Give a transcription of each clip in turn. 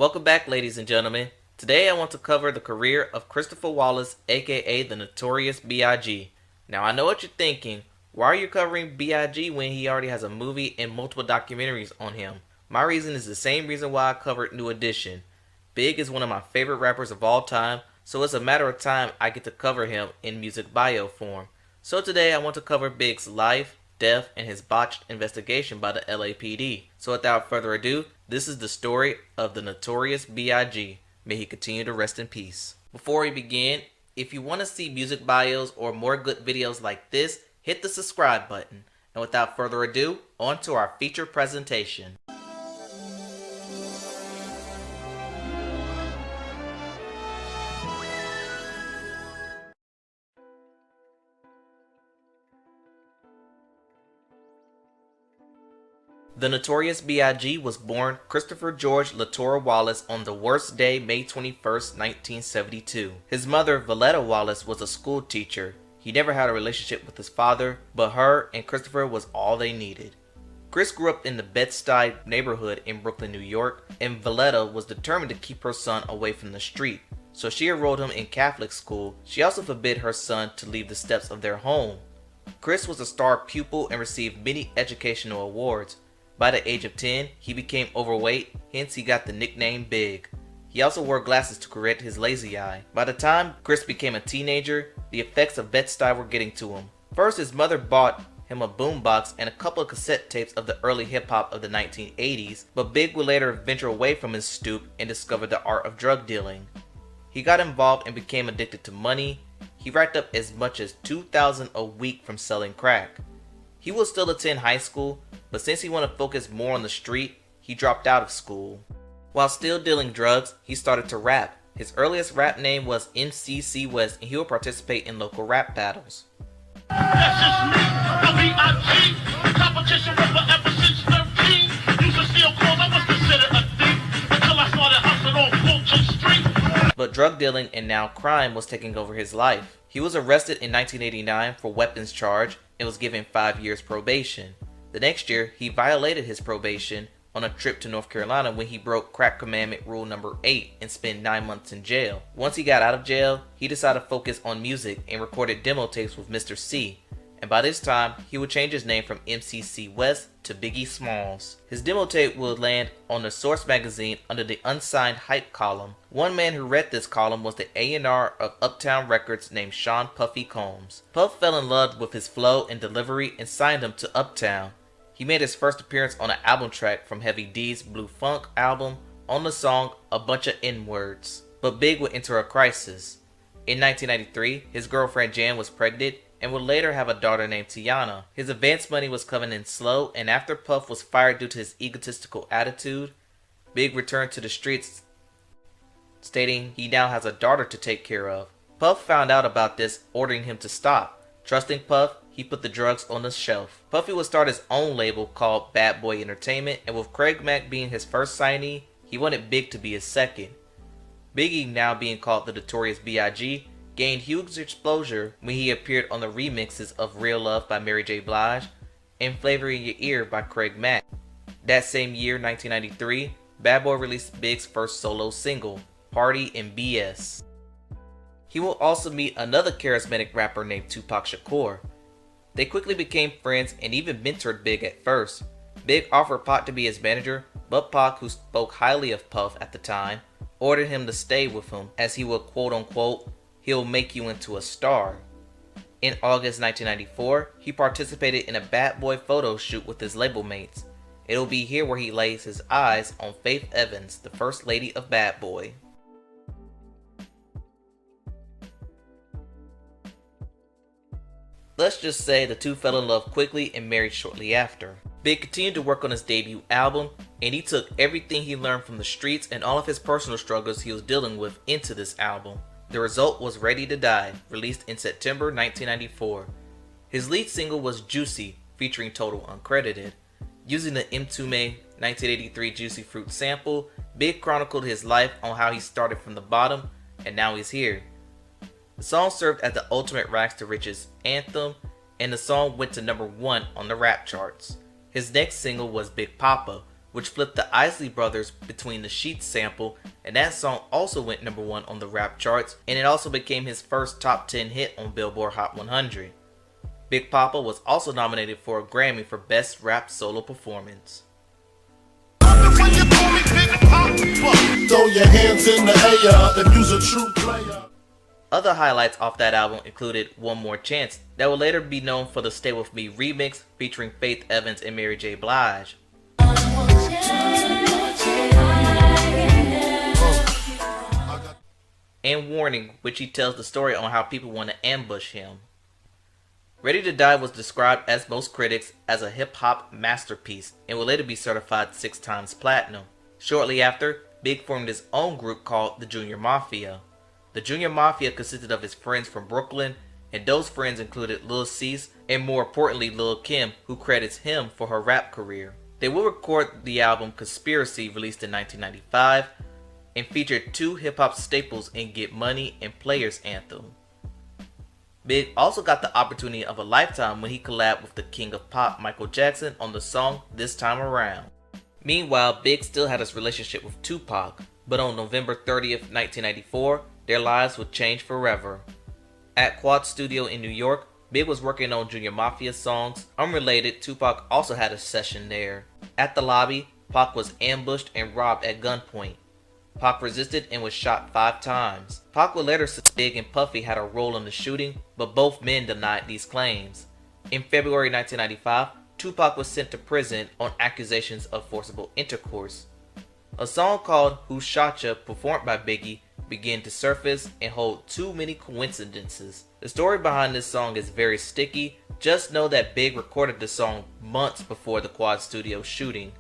Welcome back, ladies and gentlemen. Today I want to cover the career of Christopher Wallace, aka the Notorious B.I.G. Now I know what you're thinking. Why are you covering B.I.G. when he already has a movie and multiple documentaries on him? My reason is the same reason why I covered New Edition. Big is one of my favorite rappers of all time, so it's a matter of time I get to cover him in music bio form. So today I want to cover Big's life, death, and his botched investigation by the LAPD. So without further ado, this is the story of the Notorious B.I.G. May he continue to rest in peace. Before we begin, if you want to see music bios or more good videos like this, hit the subscribe button. And without further ado, on to our feature presentation. The Notorious B.I.G. was born Christopher George Latora Wallace on the worst day, May 21st, 1972. His mother, Voletta Wallace, was a school teacher. He never had a relationship with his father, but her and Christopher was all they needed. Chris grew up in the Bed-Stuy neighborhood in Brooklyn, New York, and Voletta was determined to keep her son away from the street. So she enrolled him in Catholic school. She also forbid her son to leave the steps of their home. Chris was a star pupil and received many educational awards. By the age of 10, he became overweight, hence he got the nickname Big. He also wore glasses to correct his lazy eye. By the time Chris became a teenager, the effects of Bed-Stuy were getting to him. First, his mother bought him a boombox and a couple of cassette tapes of the early hip-hop of the 1980s, but Big would later venture away from his stoop and discover the art of drug dealing. He got involved and became addicted to money. He racked up as much as $2,000 a week from selling crack. He will still attend high school, but since he wanted to focus more on the street, he dropped out of school. While still dealing drugs, he started to rap. His earliest rap name was MCC West, and he would participate in local rap battles. That's just me, B.I.G. Competition rapper ever since 13. Used to steal clothes, I was considered a thief until I started hustling on Fulton Street. But drug dealing and now crime was taking over his life. He was arrested in 1989 for weapons charge and was given 5 years probation. The next year, he violated his probation on a trip to North Carolina when he broke crack commandment rule number 8 and spent 9 months in jail. Once he got out of jail, he decided to focus on music and recorded demo tapes with Mr. C. And by this time, he would change his name from MCC West to Biggie Smalls. His demo tape would land on the Source magazine under the unsigned hype column. One man who read this column was the A&R of Uptown Records named Sean Puffy Combs. Puff fell in love with his flow and delivery and signed him to Uptown. He made his first appearance on an album track from Heavy D's Blue Funk album on the song A Bunch of N-Words. But Big would enter a crisis. In 1993, his girlfriend Jan was pregnant and would later have a daughter named Tiana. His advance money was coming in slow, and after Puff was fired due to his egotistical attitude, Big returned to the streets, stating he now has a daughter to take care of. Puff found out about this, ordering him to stop. Trusting Puff, he put the drugs on the shelf. Puffy would start his own label called Bad Boy Entertainment, and with Craig Mack being his first signee, he wanted Big to be his second. Biggie, now being called the Notorious B.I.G., gained huge exposure when he appeared on the remixes of Real Love by Mary J. Blige and Flavor in Your Ear by Craig Mack. That same year, 1993, Bad Boy released Big's first solo single, Party and BS. He will also meet another charismatic rapper named Tupac Shakur. They quickly became friends and even mentored Big at first. Big offered Pac to be his manager, but Pac, who spoke highly of Puff at the time, ordered him to stay with him as he would quote-unquote, "He'll make you into a star." In August 1994, he participated in a Bad Boy photo shoot with his label mates. It'll be here where he lays his eyes on Faith Evans, the first lady of Bad Boy. Let's just say the two fell in love quickly and married shortly after. Big continued to work on his debut album, and he took everything he learned from the streets and all of his personal struggles he was dealing with into this album. The result was Ready to Die, released in September 1994. His lead single was Juicy, featuring Total uncredited. Using the M2Me 1983 Juicy Fruit sample, Big chronicled his life on how he started from the bottom, and now he's here. The song served as the ultimate rags to riches anthem, and the song went to number 1 on the rap charts. His next single was Big Poppa, which flipped the Isley Brothers Between the Sheets sample, and that song also went number 1 on the rap charts, and it also became his first top 10 hit on Billboard Hot 100. Big Poppa was also nominated for a Grammy for Best Rap Solo Performance. Throw your hands in the air if you's a true player. Other highlights off that album included One More Chance, that would later be known for the Stay With Me remix featuring Faith Evans and Mary J. Blige. And Warning, which he tells the story on how people want to ambush him. Ready to Die was described as most critics as a hip-hop masterpiece and would later be certified 6 times platinum. Shortly after, Big formed his own group called the Junior Mafia. The Junior Mafia consisted of his friends from Brooklyn, and those friends included Lil Cease and more importantly Lil Kim, who credits him for her rap career. They will record the album Conspiracy, released in 1995, and featured 2 hip-hop staples in Get Money and Players Anthem. Big also got the opportunity of a lifetime when he collabed with the king of pop, Michael Jackson, on the song This Time Around. Meanwhile, Big still had his relationship with Tupac, but on November 30th, 1994, their lives would change forever. At Quad Studio in New York, Big was working on Junior Mafia songs. Unrelated, Tupac also had a session there. At the lobby, Pac was ambushed and robbed at gunpoint. Pac resisted and was shot 5 times. Pac would later say Big and Puffy had a role in the shooting, but both men denied these claims. In February 1995, Tupac was sent to prison on accusations of forcible intercourse. A song called Who Shot Ya, performed by Biggie, began to surface and hold too many coincidences. The story behind this song is very sticky. Just know that Big recorded the song months before the Quad Studio shooting,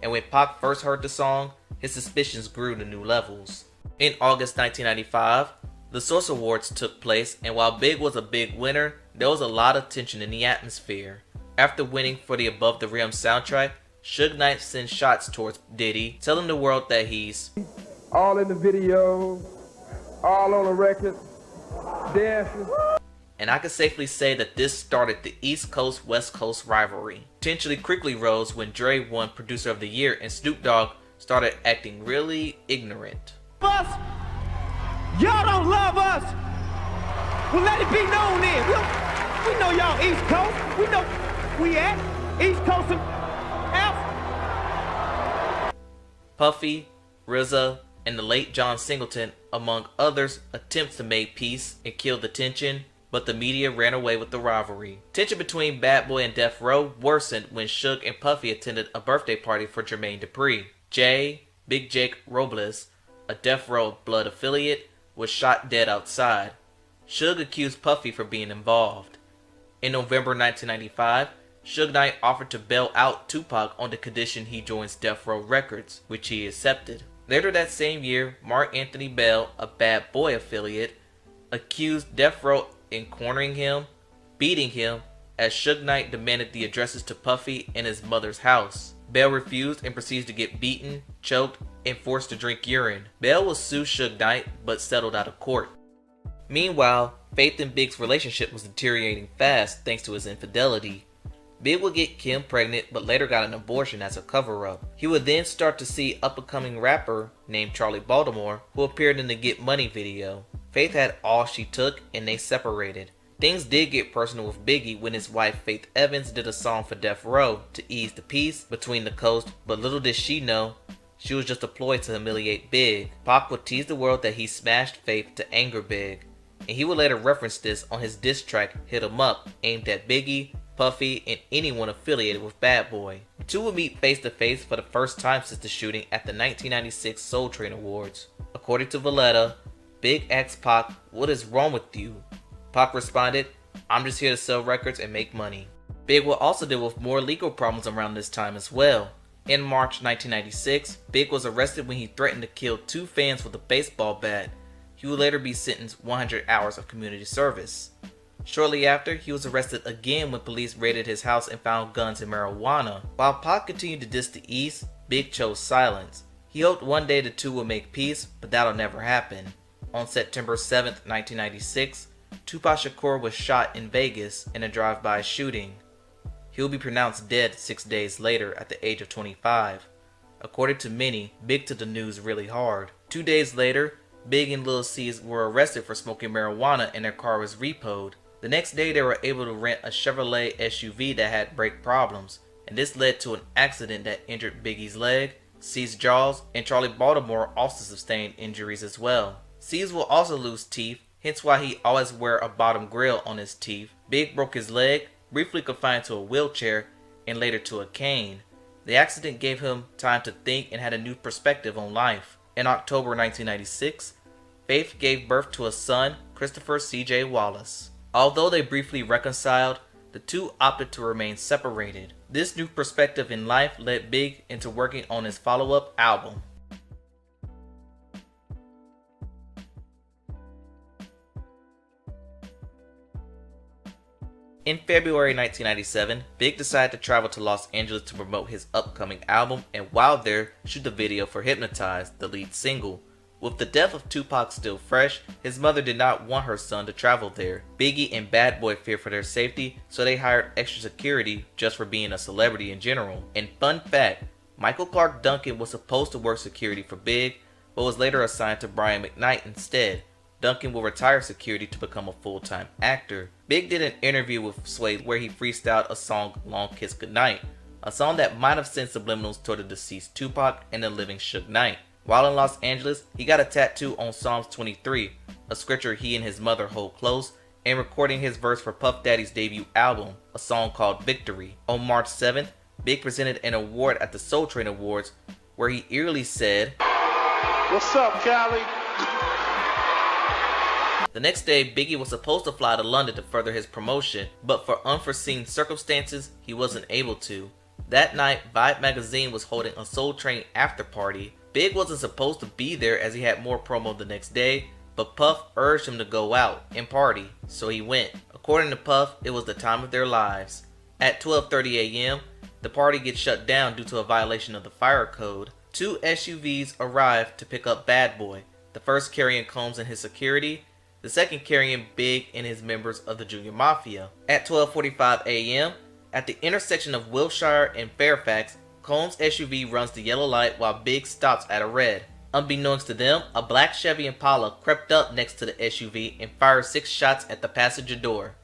and when Pac first heard the song, his suspicions grew to new levels. In August 1995, the Source Awards took place, and while Big was a big winner, there was a lot of tension in the atmosphere. After winning for the Above the Rim soundtrack, Suge Knight sends shots towards Diddy, telling the world that he's all in the video, all on the record, dancing. And I can safely say that this started the East Coast West Coast rivalry. Potentially quickly rose when Dre won Producer of the Year and Snoop Dogg started acting really ignorant. Us? Y'all don't love us. Well, let it be known then. We know y'all East Coast. We know we at East Coast and out. Puffy, RZA, and the late John Singleton, among others, attempts to make peace and kill the tension, but the media ran away with the rivalry. Tension between Bad Boy and Death Row worsened when Suge and Puffy attended a birthday party for Jermaine Dupri. Jay, Big Jake Robles, a Death Row Blood affiliate, was shot dead outside. Suge accused Puffy for being involved. In November 1995, Suge Knight offered to bail out Tupac on the condition he joins Death Row Records, which he accepted. Later that same year, Mark Anthony Bell, a Bad Boy affiliate, accused Death Row in cornering him, beating him, as Suge Knight demanded the addresses to Puffy and his mother's house. Bell refused and proceeds to get beaten, choked, and forced to drink urine. Bell will sue Suge Knight, but settled out of court. Meanwhile, Faith and Big's relationship was deteriorating fast thanks to his infidelity. Big would get Kim pregnant, but later got an abortion as a cover-up. He would then start to see up-and-coming rapper named Charli Baltimore, who appeared in the Get Money video. Faith had all she took, and they separated. Things did get personal with Biggie when his wife Faith Evans did a song for Death Row to ease the peace between the coast, but little did she know, she was just a ploy to humiliate Big. Pac would tease the world that he smashed Faith to anger Big, and he would later reference this on his diss track Hit 'Em Up, aimed at Biggie, Puffy, and anyone affiliated with Bad Boy. The two would meet face to face for the first time since the shooting at the 1996 Soul Train Awards. According to Voletta, Big asked Pac, "What is wrong with you?" Pac responded, "I'm just here to sell records and make money." Big will also deal with more legal problems around this time as well. In March 1996, Big was arrested when he threatened to kill 2 fans with a baseball bat. He would later be sentenced 100 hours of community service. Shortly after, he was arrested again when police raided his house and found guns and marijuana. While Pac continued to diss the East, Big chose silence. He hoped one day the two would make peace, but that'll never happen. On September 7th, 1996, Tupac Shakur was shot in Vegas in a drive-by shooting. He will be pronounced dead 6 days later at the age of 25. According to many, Big took the news really hard. 2 days later, Big and Lil Cease were arrested for smoking marijuana and their car was repoed. The next day they were able to rent a Chevrolet SUV that had brake problems, and this led to an accident that injured Biggie's leg, Cease's jaws, and Charli Baltimore also sustained injuries as well. Cease will also lose teeth, hence why he always wear a bottom grill on his teeth. Big broke his leg, briefly confined to a wheelchair, and later to a cane. The accident gave him time to think and had a new perspective on life. In October 1996, Faith gave birth to a son, Christopher C.J. Wallace. Although they briefly reconciled, the two opted to remain separated. This new perspective in life led Big into working on his follow-up album. In February 1997, Big decided to travel to Los Angeles to promote his upcoming album, and while there, shoot the video for Hypnotize, the lead single. With the death of Tupac still fresh, his mother did not want her son to travel there. Biggie and Bad Boy feared for their safety, so they hired extra security just for being a celebrity in general. And fun fact, Michael Clark Duncan was supposed to work security for Big, but was later assigned to Brian McKnight instead. Duncan will retire security to become a full-time actor. Big did an interview with Sway where he freestyled a song, Long Kiss Goodnight, a song that might have sent subliminals toward the deceased Tupac and the living Suge Knight. While in Los Angeles, he got a tattoo on Psalms 23, a scripture he and his mother hold close, and recording his verse for Puff Daddy's debut album, a song called Victory. On March 7th, Big presented an award at the Soul Train Awards where he eerily said, What's up, Cali? The next day, Biggie was supposed to fly to London to further his promotion, but for unforeseen circumstances, he wasn't able to. That night, Vibe magazine was holding a Soul Train after party. Big wasn't supposed to be there as he had more promo the next day, but Puff urged him to go out and party, so he went. According to Puff, it was the time of their lives. At 12:30 a.m., the party gets shut down due to a violation of the fire code. 2 SUVs arrived to pick up Bad Boy, the first carrying Combs and his security, the second carrying Big and his members of the Junior Mafia. At 12:45 a.m., at the intersection of Wilshire and Fairfax, Combs' SUV runs the yellow light while Big stops at a red. Unbeknownst to them, a black Chevy Impala crept up next to the SUV and fired 6 shots at the passenger door.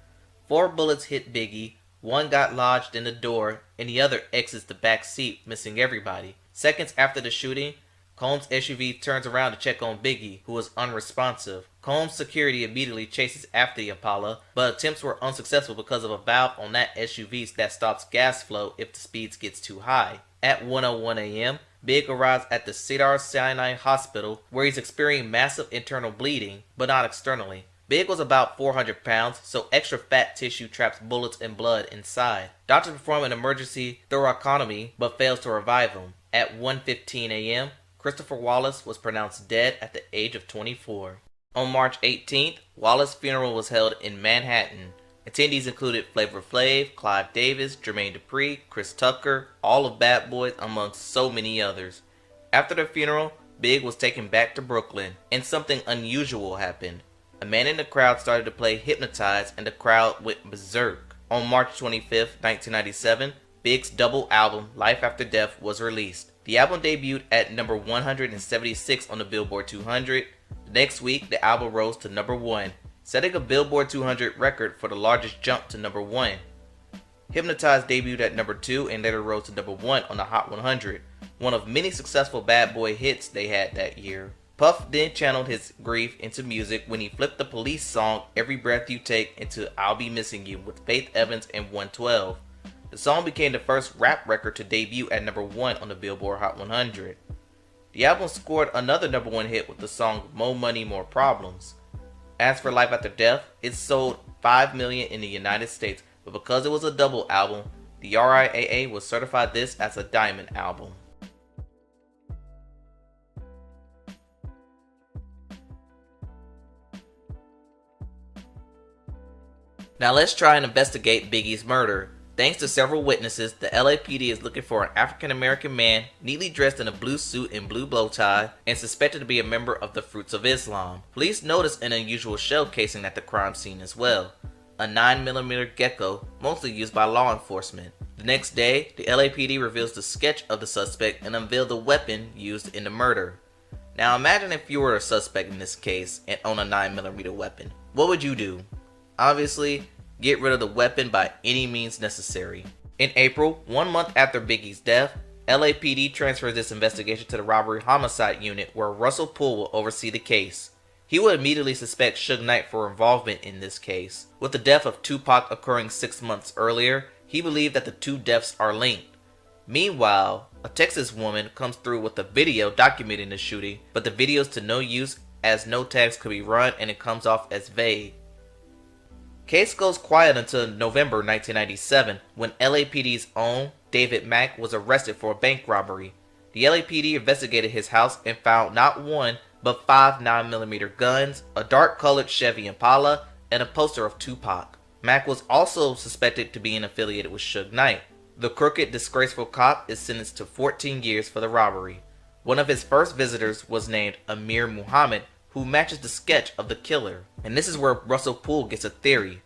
4 bullets hit Biggie, 1 got lodged in the door, and the other exits the back seat, missing everybody. Seconds after the shooting, Combs' SUV turns around to check on Biggie, who was unresponsive. Combs' security immediately chases after the Impala, but attempts were unsuccessful because of a valve on that SUV that stops gas flow if the speeds gets too high. At 1:01 a.m., Big arrives at the Cedars-Sinai Hospital, where he's experiencing massive internal bleeding, but not externally. Big was about 400 pounds, so extra fat tissue traps bullets and blood inside. Doctors perform an emergency thoracotomy, but fails to revive him. At 1:15 a.m., Christopher Wallace was pronounced dead at the age of 24. On March 18th, Wallace's funeral was held in Manhattan. Attendees included Flavor Flav, Clive Davis, Jermaine Dupri, Chris Tucker, all of Bad Boys, amongst so many others. After the funeral, Big was taken back to Brooklyn, and something unusual happened. A man in the crowd started to play Hypnotize, and the crowd went berserk. On March 25th, 1997, Big's double album, Life After Death, was released. The album debuted at number 176 on the Billboard 200. The next week, the album rose to number 1, setting a Billboard 200 record for the largest jump to number 1. Hypnotize debuted at number 2 and later rose to number 1 on the Hot 100, one of many successful Bad Boy hits they had that year. Puff then channeled his grief into music when he flipped the Police song Every Breath You Take into I'll Be Missing You with Faith Evans and 112. The song became the first rap record to debut at number 1 on the Billboard Hot 100. The album scored another number 1 hit with the song More Money, More Problems. As for Life After Death, it sold 5 million in the United States, but because it was a double album, the RIAA was certified this as a diamond album. Now let's try and investigate Biggie's murder. Thanks to several witnesses, the LAPD is looking for an African American man neatly dressed in a blue suit and blue bow tie and suspected to be a member of the Fruits of Islam. Police noticed an unusual shell casing at the crime scene as well, a 9mm gecko mostly used by law enforcement. The next day, the LAPD reveals the sketch of the suspect and unveils the weapon used in the murder. Now imagine if you were a suspect in this case and own a 9mm weapon. What would you do? Obviously, get rid of the weapon by any means necessary. In April, 1 month after Biggie's death, LAPD transfers this investigation to the robbery homicide unit where Russell Poole will oversee the case. He would immediately suspect Suge Knight for involvement in this case. With the death of Tupac occurring 6 months earlier, he believed that the two deaths are linked. Meanwhile, a Texas woman comes through with a video documenting the shooting, but the video is to no use as no tags could be run and it comes off as vague. Case goes quiet until November 1997 when LAPD's own David Mack was arrested for a bank robbery. The LAPD investigated his house and found not one but 5 9mm guns, a dark colored Chevy Impala, and a poster of Tupac. Mack was also suspected to be affiliated with Suge Knight. The crooked, disgraceful cop is sentenced to 14 years for the robbery. One of his first visitors was named Amir Muhammad, who matches the sketch of the killer. And this is where Russell Poole gets a theory.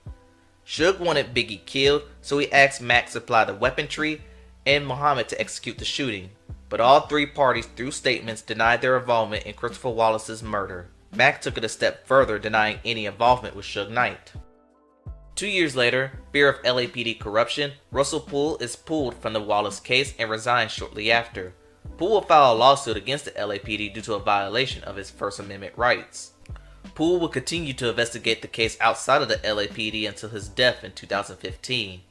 Suge wanted Biggie killed, so he asked Mack to supply the weaponry and Muhammad to execute the shooting. But all three parties, through statements, denied their involvement in Christopher Wallace's murder. Mack took it a step further, denying any involvement with Suge Knight. 2 years later, fear of LAPD corruption, Russell Poole is pulled from the Wallace case and resigns shortly after. Poole will file a lawsuit against the LAPD due to a violation of his First Amendment rights. Poole will continue to investigate the case outside of the LAPD until his death in 2015.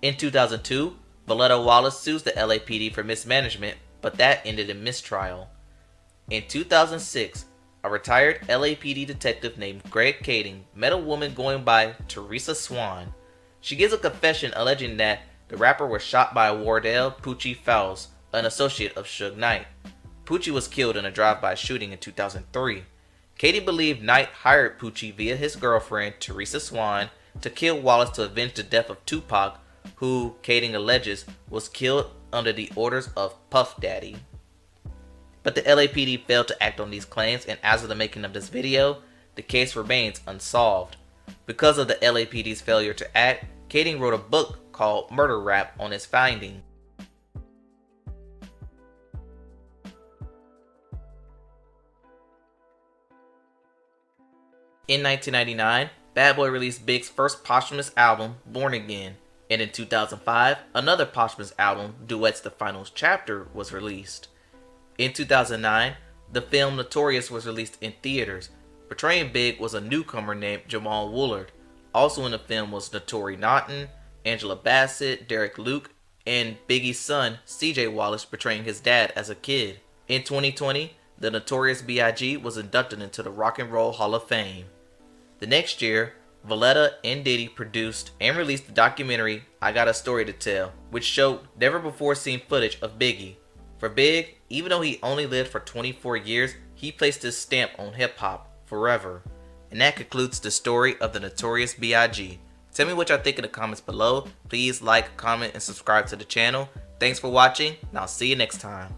In 2002, Voletta Wallace sues the LAPD for mismanagement, but that ended in mistrial. In 2006, a retired LAPD detective named Greg Kading met a woman going by Teresa Swan. She gives a confession alleging that the rapper was shot by Wardell Poochie Fowles, an associate of Suge Knight. Poochie was killed in a drive-by shooting in 2003. Kading believed Knight hired Poochie via his girlfriend, Teresa Swan, to kill Wallace to avenge the death of Tupac, who, Kading alleges, was killed under the orders of Puff Daddy. But the LAPD failed to act on these claims, and as of the making of this video, the case remains unsolved. Because of the LAPD's failure to act, Kading wrote a book called Murder Rap on his findings. In 1999, Bad Boy released Big's first posthumous album, Born Again, and in 2005, another posthumous album, Duets The Final Chapter, was released. In 2009, the film Notorious was released in theaters. Portraying Big was a newcomer named Jamal Woolard. Also in the film was Notori Naughton, Angela Bassett, Derek Luke, and Biggie's son, CJ Wallace, portraying his dad as a kid. In 2020, the Notorious B.I.G. was inducted into the Rock and Roll Hall of Fame. The next year, Voletta and Diddy produced and released the documentary I Got a Story to Tell, which showed never before seen footage of Biggie. For Big, even though he only lived for 24 years, he placed his stamp on hip-hop forever. And that concludes the story of the Notorious B.I.G. Tell me what y'all think in the comments below. Please like, comment, and subscribe to the channel. Thanks for watching, and I'll see you next time.